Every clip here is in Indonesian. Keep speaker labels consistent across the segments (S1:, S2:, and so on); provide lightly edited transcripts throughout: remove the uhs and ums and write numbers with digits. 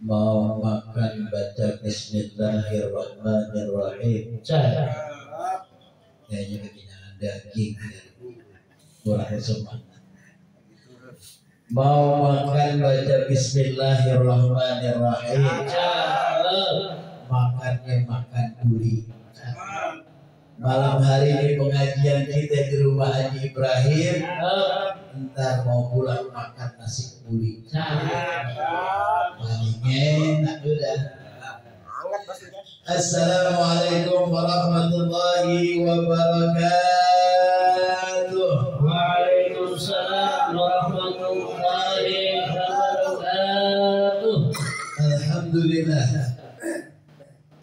S1: mau makan baca Bismillahirrahmanirrahim. Kayaknya kekenyangan daging kurang semangat. Mau makan baca Bismillahirrahmanirrahim. Makannya makan duri. Malam hari ini pengajian kita di rumah Haji Ibrahim. Ntar mau pulang makan nasi kebuli. Paling enak udah. Assalamualaikum warahmatullahi wabarakatuh.
S2: Waalaikumsalam warahmatullahi wabarakatuh.
S1: Alhamdulillah.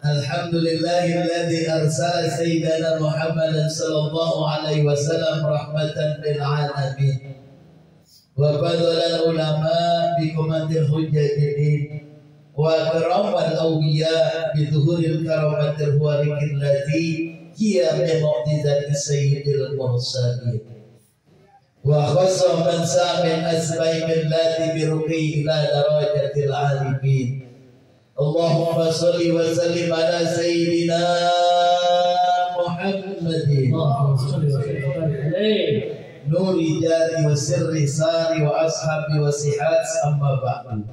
S1: Alhamdulillahilladzi arsala sayyidana Muhammadan sallallahu alaihi wasallam rahmatan lil alamin. Wa fadala ulama bi kumatil hujjatin wa karamal awliya bi zuhuril karamatil huwarikin lati hiya min mu'jizati sayyidil mursalin. Wa khassa man sa'min asma'i millati bi ruqi ila darajatil alibin. Allahumma salli wa sallim ala sayyidina Muhammadin nuri jari wa sirri sari wa ashabi wa sihat amma ba'du.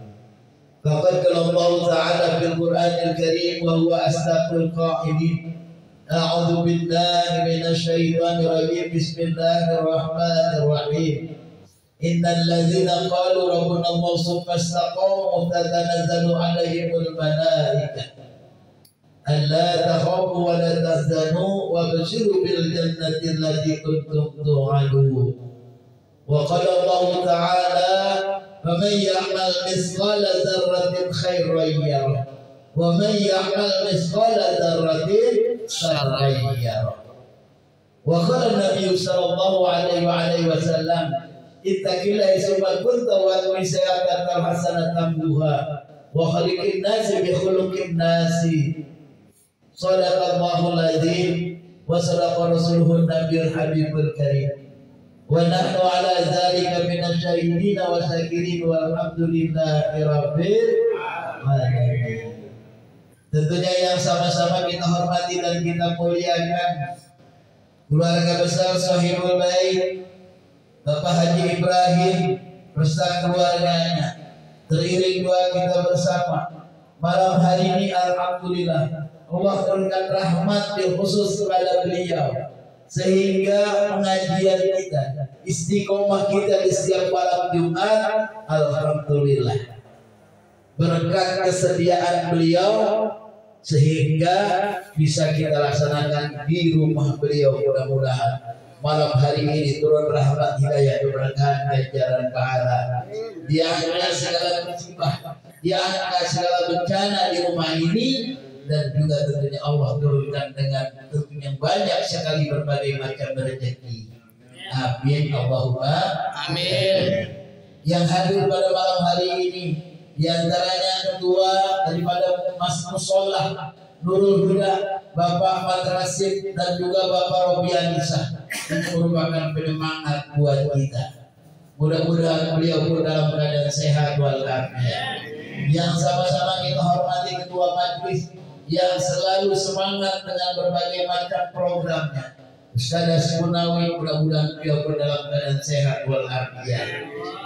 S1: Faqad qala Allah ta'ala fil Qur'anil Karim wa huwa asdaqul qa'ilin. A'udzu billahi minasy syaithanir rajim. Bismillahirrahmanirrahim. Innal ladzina qalu rabbuna Allah tsumma istaqamu tatanazzalu 'alaihimul malaikah alla takhafu wa la tahzanu wa basyiru bil jannati allati kuntum tu'adun. Wa qala Allah ta'ala faman ya'mal mithqala dzarratin khairan yarah wa man ya'mal mithqala dzarratin syarran yarah. Wa qala an-nabiy sallallahu alaihi wasallam ittaqillaha summa kunta wa amisaka hasanatan buha wa khaliqin nasi bi khuluqin nasi. Sadaqallahu alazim wa sadaqa rasuluhu nabiyul habibul karim. Wa nahnu ala dzalika minasy syahidin wa syakirin walhamdulillahi rabbil alamin. Tentunya yang sama-sama kita hormati dan kita muliakan keluarga besar Shahibul Bait Bapak Haji Ibrahim bersama keluarganya. Teriring doa kita bersama malam hari ini, alhamdulillah Allah turunkan rahmat bil khusus kepada beliau sehingga pengajian kita, istiqomah kita di setiap malam Jumat, alhamdulillah berkat kesediaan beliau sehingga bisa kita laksanakan di rumah beliau. Mudah-mudahan malam hari ini turun rahmat hidayah keberkahan ganjaran pahala. Diangkat segala musibah, diangkat segala bencana di rumah ini, dan juga tentunya Allah turunkan dengan tentunya banyak sekali berbagai macam rezeki. Amin Allahumma amin. Yang hadir pada malam hari ini diantaranya ketua daripada Mas Musolah Nurul Huda Bapak Ahmad Rasid dan juga Bapak Robianisa, merupakan penyemangat buat kita. Mudah-mudahan beliau pun dalam keadaan sehat walafiat. Yang sama-sama kita hormati ketua majelis yang selalu semangat dengan berbagai macam programnya, Ustaz Munawi, mudah-mudahan beliau pun dalam keadaan sehat walafiat.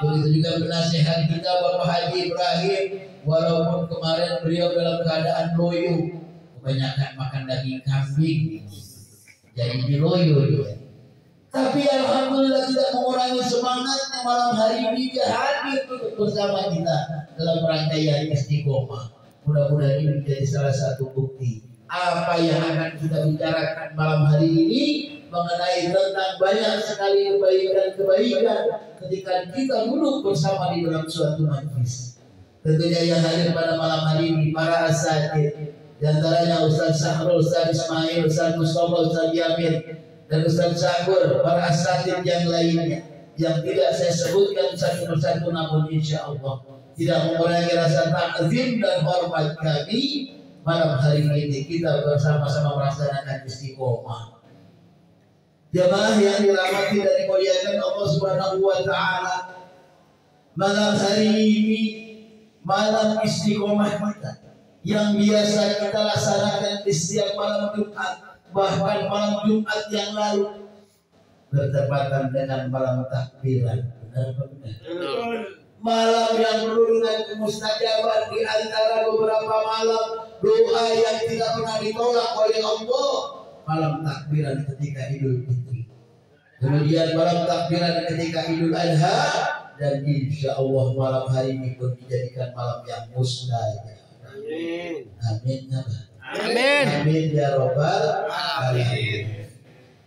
S1: Begitu juga penasihat kita Bapak Haji Ibrahim, walaupun kemarin beliau dalam keadaan loyo, kebanyakan makan daging kambing, jadi loyo dia. Tapi alhamdulillah tidak mengurangi semangatnya. Malam hari ini dia hadir bersama kita dalam rangkaian istiqomah. Mudah-mudahan ini menjadi salah satu bukti apa yang akan kita bicarakan malam hari ini mengenai tentang banyak sekali kebaikan-kebaikan ketika kita duduk bersama di dalam suatu majlis. Tentunya yang hadir pada malam hari ini para asatidz, di antaranya Ustaz Sahrul, Ustaz Ismail, Ustaz Mustafa, Ustaz Yamin, dan Ustaz Syakur, para asatidz yang lainnya yang tidak saya sebutkan satu persatu, namun insya Allah tidak mengurangi rasa takzim dan hormat kami. Malam hari ini kita bersama-sama melaksanakan istiqomah. Jemaah yang dirahmati dan dimuliakan Allah Subhanahu wa taala, malam hari ini malam istiqomah kita yang biasa kita laksanakan di setiap malam Jumat, bahkan malam Jumat yang lalu bertepatan dengan malam takbiran. Benar apa benar? Malam yang penuh dengan kemustajaban, di antara beberapa malam doa yang tidak pernah ditolak oleh Allah, malam takbiran ketika Idul Fitri, kemudian malam takbiran ketika Idul Adha, dan insya Allah malam hari ini pun dijadikan malam yang mustajab. Amin. Amin. Amin. Amin ya Rabbal alamin.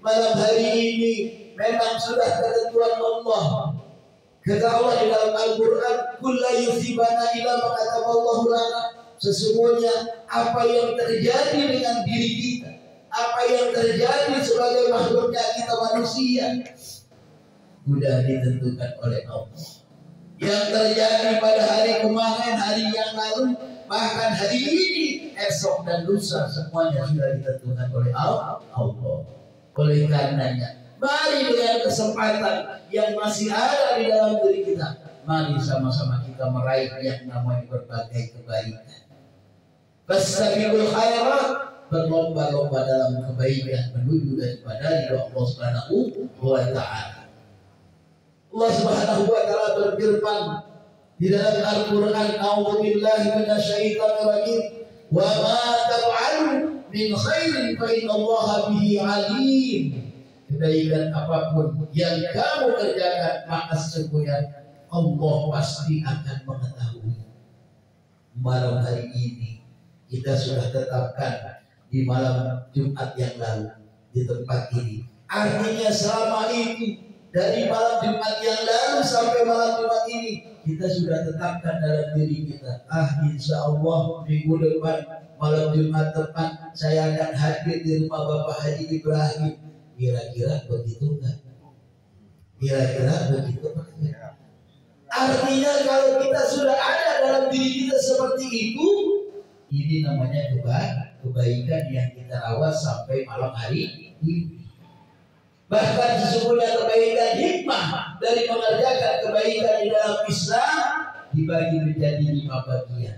S1: Malam hari ini memang sudah ketentuan Allah. Kata Allah di dalam Al-Quran, "Kulla yusibana ila ma kataballahu lana." Sesungguhnya apa yang terjadi dengan diri kita, apa yang terjadi sebagai makhluknya kita manusia, sudah ditentukan oleh Allah. Yang terjadi pada hari kemarin, hari yang lalu, bahkan hari ini, esok dan lusa, semuanya sudah ditentukan oleh Allah. Oleh karenanya, mari dengan kesempatan yang masih ada di dalam diri kita, mari sama-sama kita meraih yang namanya berbagai kebaikan. Fastabiqul khairat, berlomba-lomba dalam kebaikan menuju daripada ridha Allah Subhanahu wa taala. Allah Subhanahu wa taala berfirman di dalam Al-Qur'an, "A'udzubillahi minasyaitonir rajim, wa ma taf'alu min khairin fa innallaha bihi 'alim." Kebaikan apapun yang kamu kerjakan, maka sesungguhnya Allah pasti akan mengetahui. Malam hari ini kita sudah tetapkan di malam Jumat yang lalu di tempat ini. Artinya selama itu, dari malam Jumat yang lalu sampai malam Jumat ini, kita sudah tetapkan dalam diri kita, insya Allah minggu depan malam Jumat depan saya akan hadir di rumah Bapak Haji Ibrahim. Kira-kira begitu enggak? Kira-kira begitu enggak? Artinya kalau kita sudah ada dalam diri kita seperti itu, ini namanya kebaikan yang kita rawat sampai malam hari ini. Bahkan sesungguhnya kebaikan hikmah dari mengerjakan kebaikan di dalam Islam dibagi menjadi 5 bagian.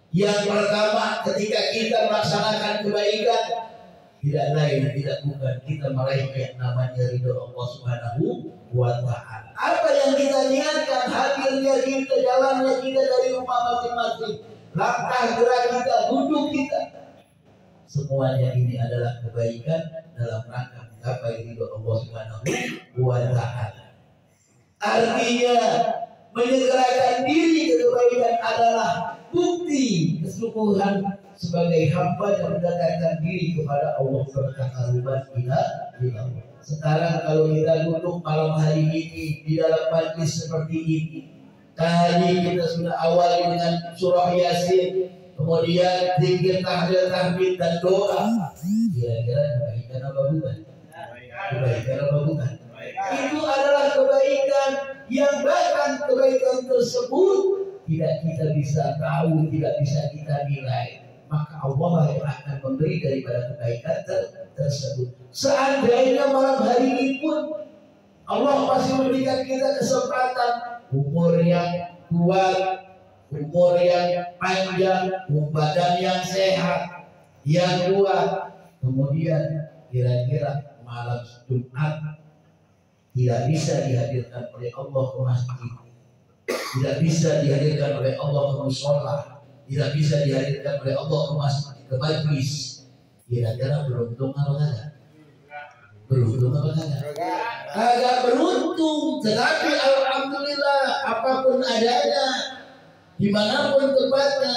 S1: Yang pertama, ketika kita melaksanakan kebaikan, tidak lain tidak bukan kita meraih yang namanya ridho Allah Subhanahu wa taala. Apa yang kita niatkan, hadirnya kita, jalannya kita dari rumah masing-masing, langkah gerak kita, duduk kita, semuanya ini adalah kebaikan dalam rangka menggapai ridho Allah Subhanahu wa taala. Artinya menyegerakan diri ke kebaikan adalah bukti kesungguhan sebagai hamba yang mendekatkan diri kepada Allah bertakaruban ila Allah. Sekarang kalau kita duduk malam hari ini di dalam majlis seperti ini, tadi kita sudah awali dengan surah Yasin, kemudian zikir, tahlil, tahmid dan doa. Kira-kira kebaikan apa bukan? Kebaikan apa bukan? Itu adalah kebaikan yang bahkan kebaikan tersebut tidak kita bisa tahu, tidak bisa kita nilai. Maka Allah yang akan memberi daripada kebaikan tersebut. Seandainya malam hari ini pun Allah masih memberikan kita kesempatan, umur yang kuat, umur yang panjang, badan yang sehat, yang kuat, kemudian kira-kira malam Jumat tidak bisa dihadirkan oleh Allah ke masjid, tidak bisa dihadirkan oleh Allah ke mushola, tidak bisa dihadirkan oleh Allah ke masjid, ke majlis. Kira-kira beruntung apa enggak? Beruntung apa enggak? Agak beruntung, tetapi alhamdulillah apapun adanya, dimanapun tempatnya,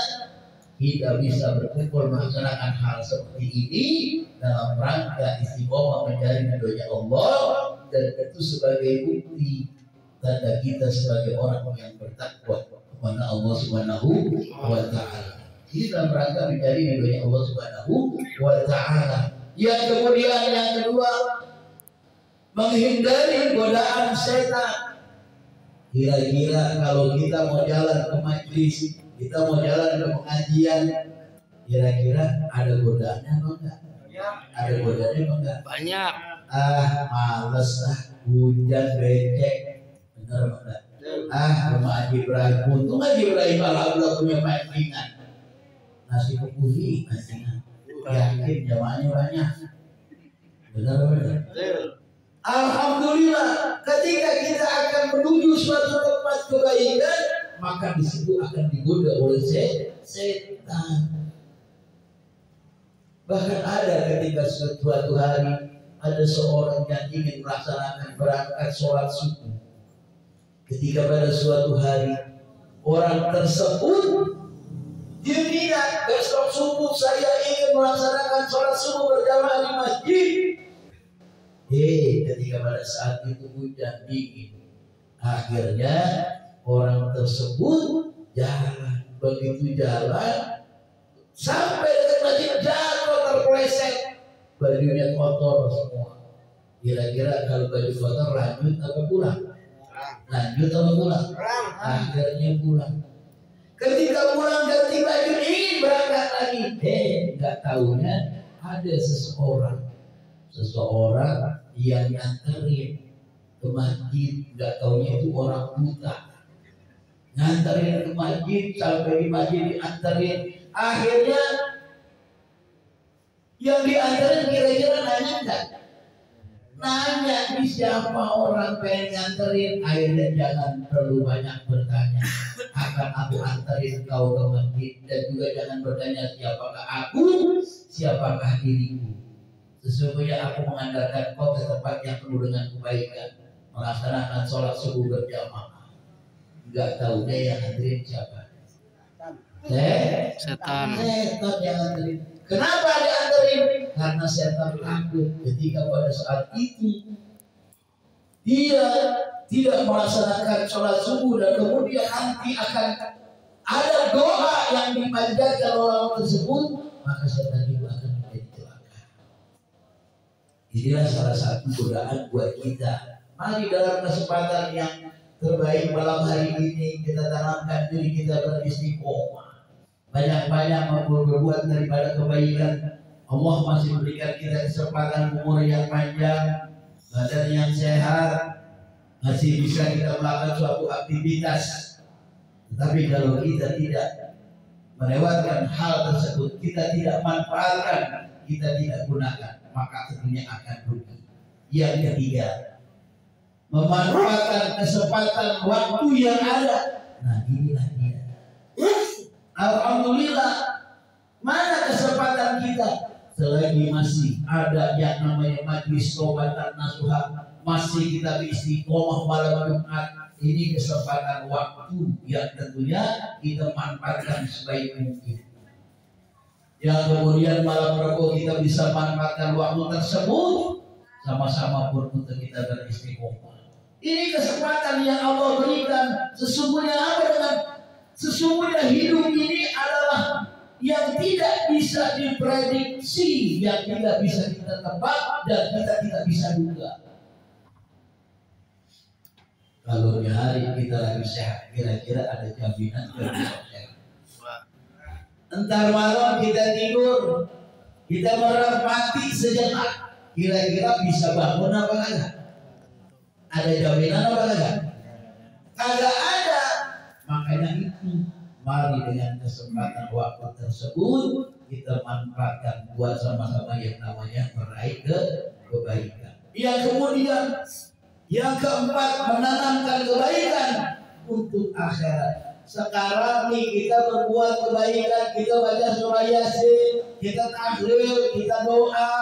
S1: kita bisa berkumpul melaksanakan hal seperti ini dalam rangka istiqomah mencari ridhonya Allah, dan itu sebagai bukti tanda kita sebagai orang yang bertakwa kepada Allah Subhanahu wa taala. Ini dalam rangka mencari ridhonya Allah Subhanahu wa taala. Yang kemudian yang kedua, menghindari godaan setan. Kira-kira kalau kita mau jalan ke majlis, kita mau jalan ke pengajian, kira-kira ada godaannya apa enggak? Ada godaannya apa enggak? Banyak. Males hujan becek, benar enggak? Rumah Haji Ibrahim. Untung Haji Ibrahim alhamdulillah punya pancingan. Nasi kepuli pancingan. Yakin jamaahnya banyak. Benar. Alhamdulillah, ketika kita akan menuju suatu tempat kebaikan, maka di situ akan digoda oleh setan. Bahkan ada ketika suatu hari ada seorang yang ingin melaksanakan berangkat sholat subuh. Ketika pada suatu hari orang tersebut dia niat besok subuh saya ingin melaksanakan sholat subuh berjamaah di masjid. Ketika pada saat itu hujan dingin, akhirnya orang tersebut jalan. Begitu jalan sampai dekat masjid jatuh terpeleset, bajunya kotor semua. Kira-kira kalau baju kotor lanjut apa pulang? Lanjut apa pulang? Akhirnya pulang. Ketika pulang ganti baju ingin berangkat lagi, nggak tahunya ada seseorang yang nganterin ke masjid, nggak tahunya itu orang buta. Nganterin ke masjid, sampai di masjid dianterin. Akhirnya yang dianterin kira-kira nanya enggak? Nanya ini siapa orang pengen nganterin. Akhirnya jangan terlalu banyak bertanya, akan aku anterin kau ke masjid. Dan juga jangan bertanya siapakah aku, siapakah diriku. Sesungguhnya aku mengandalkan kau ke tempat yang penuh dengan kebaikan, melaksanakan sholat subuh berjamaah. Enggak tahu dia yang nganterin siapa? Setan yang nganterin. Kenapa dianterin? Karena setan takut ketika pada saat itu dia tidak melaksanakan sholat subuh dan kemudian nanti akan ada doa yang dipanjatkan orang tersebut, maka setan itu akan menjadi celaka. Inilah salah satu godaan buat kita. Mari dalam kesempatan yang terbaik malam hari ini kita tanamkan diri kita beristiqomah. Banyak-banyak berbuat daripada kebaikan. Allah masih berikan kita kesempatan umur yang panjang, badan yang sehat, masih bisa kita melakukan suatu aktivitas. Tetapi kalau kita tidak melewatkan hal tersebut, kita tidak manfaatkan, kita tidak gunakan, maka tentunya akan rugi. Yang ketiga, memanfaatkan kesempatan waktu yang ada. Nah, inilah dia. Alhamdulillah, mana kesempatan kita? Selagi masih ada yang namanya majlis taubatan nasuha, masih kita beristiqomah malam Jumat, ini kesempatan waktu yang tentunya kita manfaatkan sebaik mungkin. Yang kemudian malam Rabu kita bisa manfaatkan waktu tersebut sama-sama pun untuk kita beristiqomah. Ini kesempatan yang Allah berikan. Sesungguhnya apa dengan sesungguhnya hidup ini adalah yang tidak bisa diprediksi, yang tidak bisa kita tebak dan kita tidak bisa duga. Kalau di hari kita lagi sehat, kira-kira ada jaminan sehat. Entar malam kita tidur, kita merepati sejenak, kira-kira bisa bangun apa enggak? Ada jaminan apa enggak? Kagak ada. Makanya itu, mari dengan kesempatan waktu tersebut kita manfaatkan buat sama-sama yang namanya meraih kebaikan. Yang kemudian, yang keempat, menanamkan kebaikan untuk akhirat. Sekarang nih kita berbuat kebaikan, kita baca surah Yasin, kita tahlil, kita doa.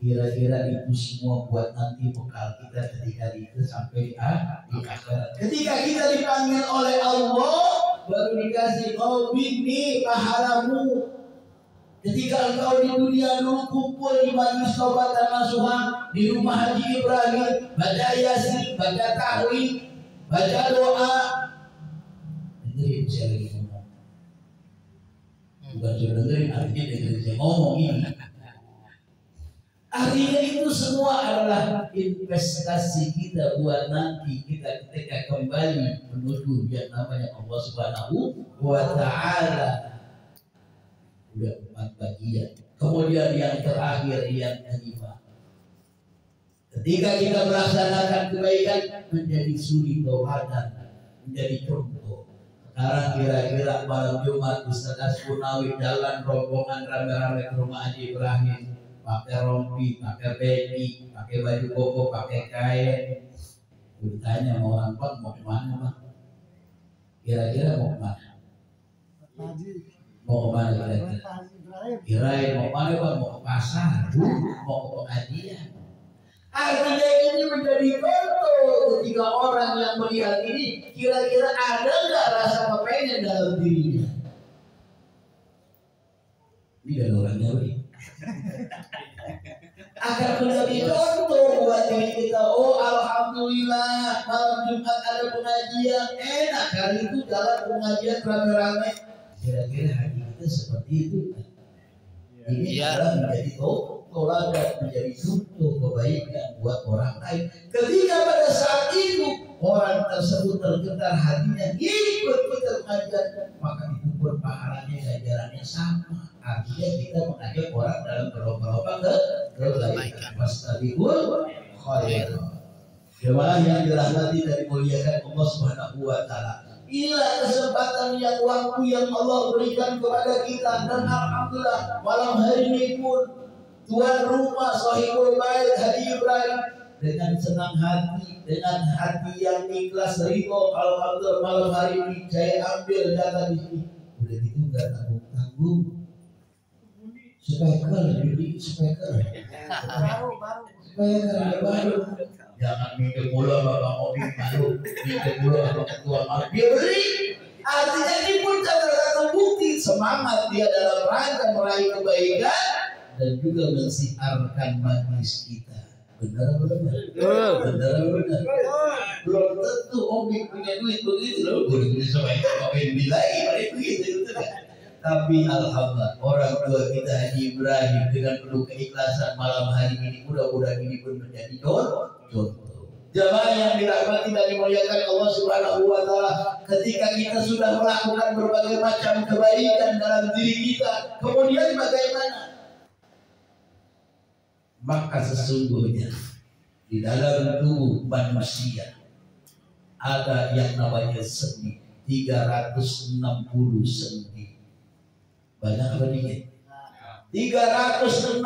S1: Kira-kira itu semua buat nanti bekal kita ketika itu sampai di akhirat. Ketika kita dipanggil oleh Allah, baru dikasih bini pahalamu. Ketika engkau di dunia dulu kumpul di majlis taubatan nasuha, di rumah Haji Ibrahim, baca Yasin, baca tahlil, baca doa. Dengerin saya lagi ngomong. Bukan cuma dengerin, artinya dengerin saya ngomong ini. Artinya itu semua adalah investasi kita buat nanti kita ketika kembali menuju yang namanya Allah Subhanahu wa Ta'ala. Udah 4 bagian. Kemudian yang terakhir yang kelima. Ketika kita melaksanakan kebaikan menjadi suri tauladan, menjadi contoh. Sekarang kira-kira malam Jumat Ustaz Asfunawi jalan rombongan rame-rame ke rumah Haji Ibrahim, pakai rompi, pakai peci, pakai baju koko, pakai kain. Ditanya mau angkot mau kemana Bang? Kira-kira mau kemana? Mau kemana kira-kira? Kirain mau kemana Bang? Mau ke pasar, mau ke pengajian. Artinya ini menjadi contoh ketika orang yang melihat ini kira-kira ada nggak rasa kepengen dalam dirinya. Ini kan orangnya ini akan menjadi contoh buat diri kita. Oh alhamdulillah malam Jumat ada pengajian, enak kali itu jalan pengajian rame-rame. Kira-kira hati kita seperti itu. Ini adalah menjadi toladan, menjadi contoh kebaikan buat orang lain. Ketika pada saat itu orang tersebut tergetar hatinya ikut kita pengajian, maka itu pun pahalanya ganjarannya sama. Artinya kita mengajak orang dalam berlomba-lomba kebaikan. Fastabiqul khairat. Jemaah yang dirahmati dan dimuliakan Allah Subhanahu wa taala. Inilah kesempatan yang waktu yang Allah berikan kepada kita, dan alhamdulillah malam hari ini pun tuan rumah Shahibul Bait Haji Ibrahim dengan senang hati, dengan hati yang ikhlas ridho, alhamdulillah malam hari ini saya ambil data di sini. Udah gitu nggak tanggung-tanggung. Speaker, jadi speaker. Speaker baru. Jangan minjem mulu sama Bang Obi malu, minjem mulu sama ketua malu. Dia beri. Artinya ini pun salah satu bukti semangat dia dalam rangka meraih kebaikan dan juga mensiarkan majlis kita. Benar. Belum tentu Obi punya duit begitu loh. Boleh sampai Obi bilai begitu kan. Tapi alhamdulillah orang tua kita Haji Ibrahim dengan penuh keikhlasan malam hari ini mudah-mudahan ini pun menjadi contoh. Jamaah yang dirahmati dan dimuliakan Allah Subhanahu wa taala, ketika kita sudah melakukan berbagai macam kebaikan dalam diri kita, kemudian bagaimana? Maka sesungguhnya di dalam tubuh manusia ada yang namanya sendi, 360 sendi. Banyak apa dikit? 360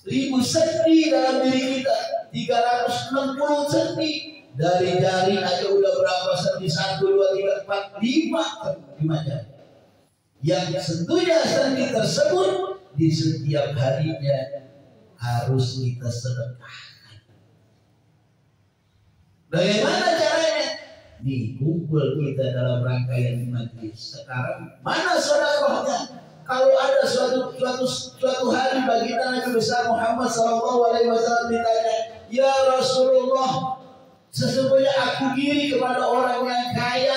S1: ribu sendi dalam diri kita. 360 sendi. Dari jari aja udah berapa sendi? 1, 2, 3, 4, 5 jari. Yang tentunya sendi tersebut di setiap harinya harus kita sedekahkan. Bagaimana caranya? Nih kumpul kita dalam rangkaian majlis. Sekarang mana sedekahnya? Kalau ada suatu hari baginda Nabi besar Muhammad SAW ditanya, ya Rasulullah, sesungguhnya aku iri kepada orang yang kaya.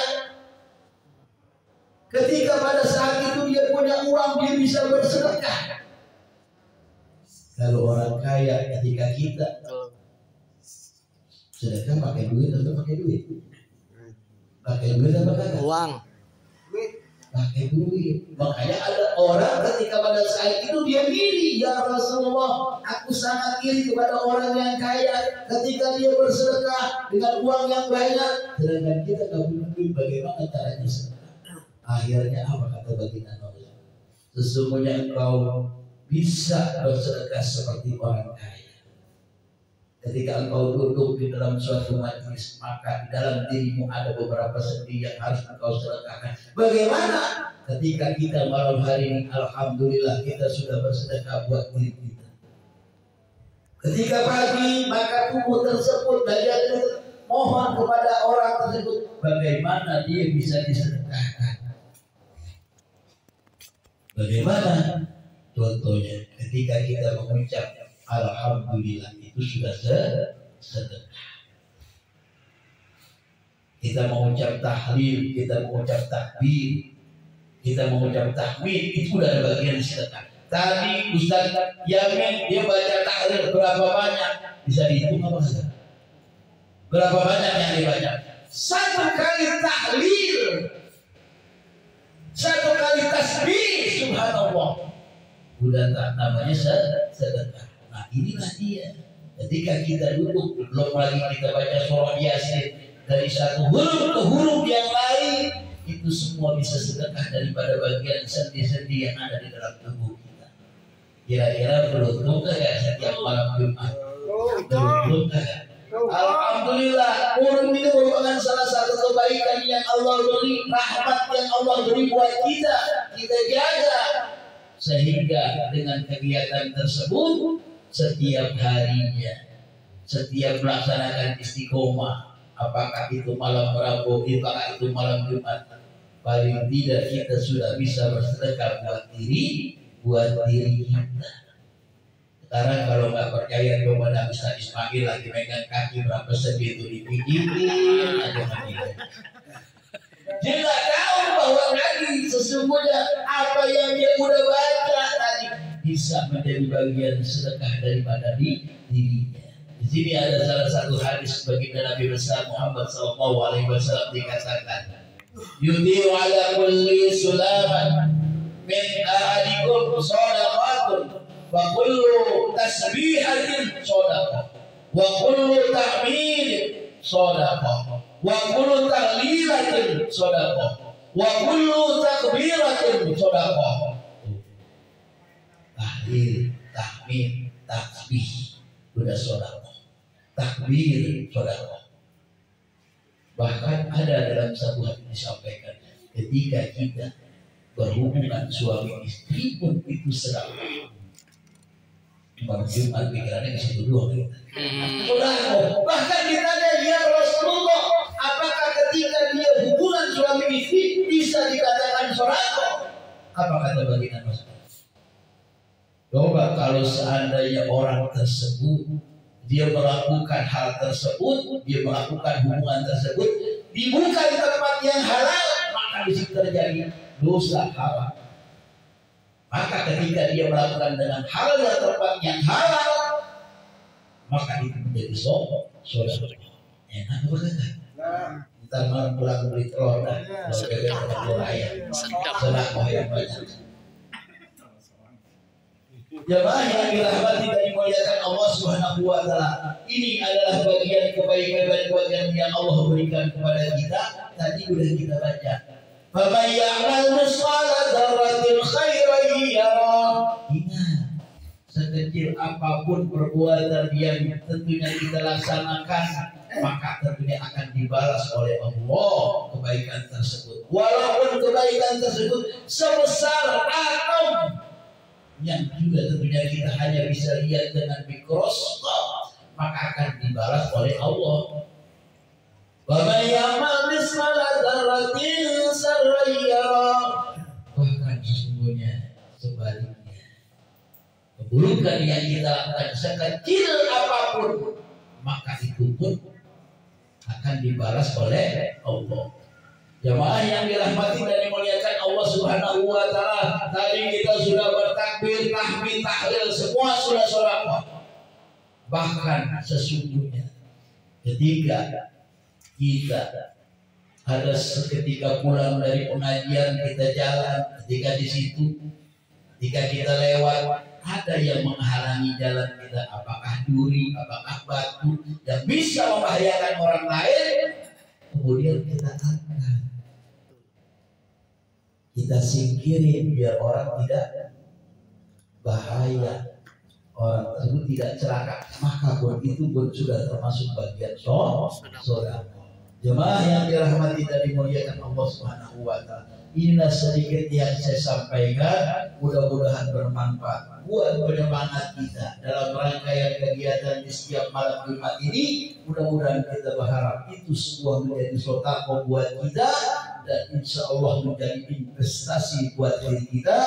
S1: Ketika pada saat itu dia punya uang, dia bisa bersedekah. Kalau orang kaya ketika kita sedekah pakai duit atau pakai duit? Pakai duit apa kagak? Uang. Pakai duit. Makanya ada orang ketika pada saat itu dia iri, ya Rasulullah, aku sangat iri kepada orang yang kaya ketika dia bersedekah dengan uang yang banyak, sedangkan kita nggak punya duit. Bagaimana caranya sedekah? Akhirnya apa kata baginda Nabi? Sesungguhnya engkau bisa bersedekah seperti orang kaya. Ketika engkau duduk di dalam suatu majlis, maka di dalam dirimu ada beberapa sendi yang harus engkau sedekahkan. Bagaimana? Ketika kita malam hari ini, alhamdulillah kita sudah bersedekah buat diri kita. Ketika pagi, maka tubuh tersebut bagian mohon kepada orang tersebut, bagaimana dia bisa disedekahkan. Bagaimana? Contohnya, ketika kita mengucap alhamdulillah, itu sudah sedekah. Kita mengucap tahlil, kita mengucap takbir, kita mengucap tahmid, itu sudah ada bagian sedekah. Tadi Ustaz Yamin dia baca tahlil berapa banyak? Bisa dihitung apa enggak? Berapa banyak yang dibaca? 1 kali tahlil, 1 kali tasbih, subhanallah. Udah tak namanya sedekah. Nah inilah dia. Ketika kita duduk, belum lagi kita baca surah Yasin dari satu huruf ke huruf yang lain, itu semua bisa sedekah daripada bagian sendi-sendi yang ada di dalam tubuh kita. Kira-kira beruntung gak setiap malam Jumat? Beruntung gak? Alhamdulillah, huruf ini merupakan salah satu kebaikan yang Allah beri, rahmat yang Allah beri buat kita. Kita jaga sehingga dengan kegiatan tersebut setiap harinya, setiap melaksanakan istiqomah, apakah itu malam Rabu, apakah itu malam Jumat, paling tidak kita sudah bisa bersedekah buat diri kita. Sekarang kalau nggak percaya kepada Ustaz Ismail lagi megang kaki berapa sendi itu dipijitin aja dia. Dia nggak tahu bahwa tadi sesungguhnya apa yang dia udah baca tadi bisa menjadi bagian sedekah daripada dirinya. Di sini ada salah satu hadis baginda Nabi besar Muhammad SAW dikatakan, "Yudiu ala kulli sulaman min ahadikum shadaqatun. Wa kullu tasbihatin shadaqah, wa kullu tahmidin shadaqah, wa kullu tahlilatin shadaqah, wa kullu takbiratin shadaqah." Tahlil, tahmid, tasbih sudah shadaqah, takbir shadaqah. Bahkan ada dalam satu hadis disampaikan, ketika kita berhubungan suami istri pun itu sedekah. Malam Jumat pikirannya ke situ doang. Bahkan ditanya, ya Rasulullah, apakah ketika dia hubungan suami istri bisa dikatakan sedekah? Apa kata baginda Rasul? Coba kalau seandainya orang tersebut dia melakukan hal tersebut, dia melakukan hubungan tersebut di bukan tempat yang halal, maka di situ terjadi dosa haram. Maka ketika dia melakukan dengan hal dan tempat yang halal, maka itu menjadi sedekah. Enak bukan? Ntar malam pulang beli telur dah, telur ayam, sedekah yang banyak. Jemaah yang dirahmati dan dimuliakan Allah Subhanahu wa taala, ini adalah bagian kebaikan dan bagian yang Allah berikan kepada kita. Tadi sudah kita baca. Faman ya'mal mithqala dzarratin khairan yarah. Ingat, sekecil apapun perbuatan yang tentunya kita laksanakan, maka tentunya akan dibalas oleh Allah kebaikan tersebut. Walaupun kebaikan tersebut sebesar atom, yang juga tentunya kita hanya bisa lihat dengan mikroskop, maka akan dibalas oleh Allah. Wa may ya'mal mithqala dzarratin sarran yarah. Bahkan sesungguhnya sebaliknya, keburukan yang kita lakukan sekecil apapun, maka itu pun akan dibalas oleh Allah. Jemaah yang dirahmati dan dimuliakan Allah Subhanahu wa taala, tadi kita sudah bertakbir, tahmid, tahlil, semua sudah sedekah. Bahkan sesungguhnya ketika kita ada seketika pulang dari pengajian, kita jalan, ketika di situ, ketika kita lewat, ada yang menghalangi jalan kita, apakah duri, apakah batu yang bisa membahayakan orang lain, kemudian kita angkat, kita singkirin biar orang tidak bahaya, orang tersebut tidak celaka, maka pun itu pun sudah termasuk bagian sedekah. Jemaah yang dirahmati dan dimuliakan Allah Subhanahu wa taala, inilah sedikit yang saya sampaikan, mudah-mudahan bermanfaat buat penyemangat kita dalam rangkaian kegiatan di setiap malam Jumat ini. Mudah-mudahan kita berharap itu sebuah menjadi sedekah buat kita, dan insya Allah menjadi investasi buat diri kita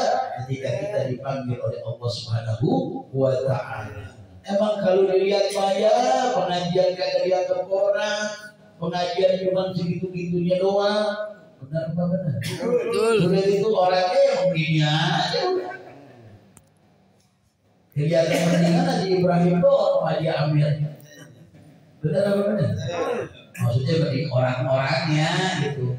S1: ketika kita dipanggil oleh Allah Subhanahu wa taala. Emang kalau dilihat maya pengajian kagak dianggap orang, pengajian cuma segitu-gitunya doang, benar apa benar? Betul. Udah itu orangnya yang begini aja. Kelihatan mendingan Haji Ibrahim doang, Haji Amir. Benar apa benar? Maksudnya bagi orang-orangnya gitu.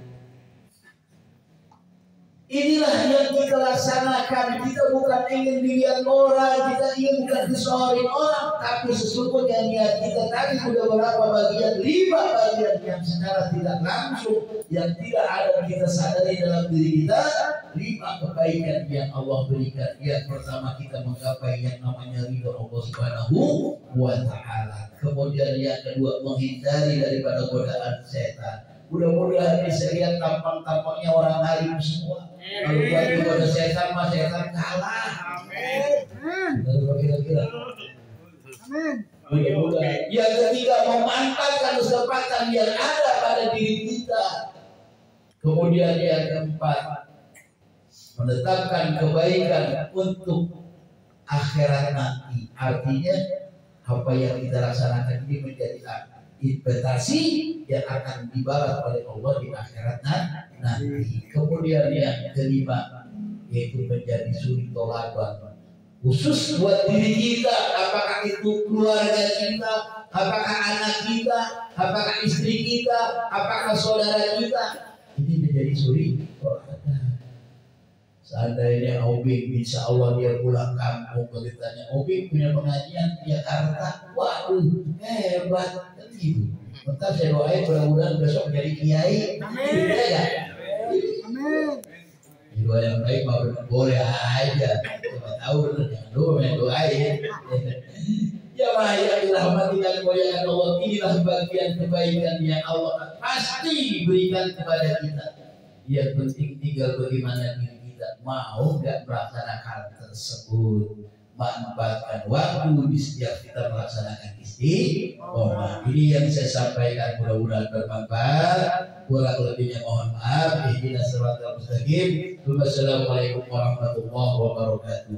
S1: Inilah yang kita laksanakan. Kita bukan ingin dilihat orang, kita ingin bukan disohorin orang, tapi sesungguhnya niat kita tadi sudah beberapa bagian, 5 bagian yang secara tidak langsung, yang tidak ada kita sadari dalam diri kita. 5 kebaikan yang Allah berikan. Yang pertama, kita menggapai yang namanya ridho Allah Subhanahu wa Ta'ala. Kemudian yang kedua, menghindari daripada godaan setan. Mudah-mudahan bisa lihat tampang-tampangnya orang alim semua. Kalau buat kepada setan mah setan kalah. Amin. Kira-kira. Amin. Mudah-mudahan. Yang ketiga, memanfaatkan kesempatan yang ada pada diri kita. Kemudian yang keempat, menetapkan kebaikan untuk akhirat nanti. Artinya apa yang kita laksanakan ini menjadi investasi yang akan dibalas oleh Allah di akhirat nanti. Kemudian yang kelima, yaitu menjadi suri toladan khusus buat diri kita, apakah itu keluarga kita, apakah anak kita, apakah istri kita, apakah saudara kita. Ini menjadi suri toladan. Seandainya Obing, insya Allah dia pulang kampung, beritanya Obing punya pengajian di Jakarta, waduh hebat kan gitu. Maka saya doain mudah-mudahan besok menjadi kiai. Amin. Ya, amin. Doa yang baik mau boleh aja. Coba tahu jangan doa yang doain. Ya yang dirahmati dan dimuliakan Allah, inilah bagian kebaikan yang Allah pasti berikan kepada kita. Yang penting tinggal bagaimana diri kita mau nggak melaksanakan tersebut. Manfaatkan waktu di setiap kita melaksanakan istiqomah. Ini yang saya sampaikan, mudah-mudahan bermanfaat. Kurang lebihnya mohon maaf. Ihdinas siratal mustaqim. Wassalamualaikum warahmatullahi wabarakatuh.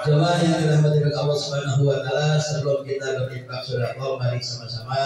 S1: Jemaah yang dirahmati Allah Subhanahu wa Ta'ala, sebelum kita berinfak sedekah, mari sama-sama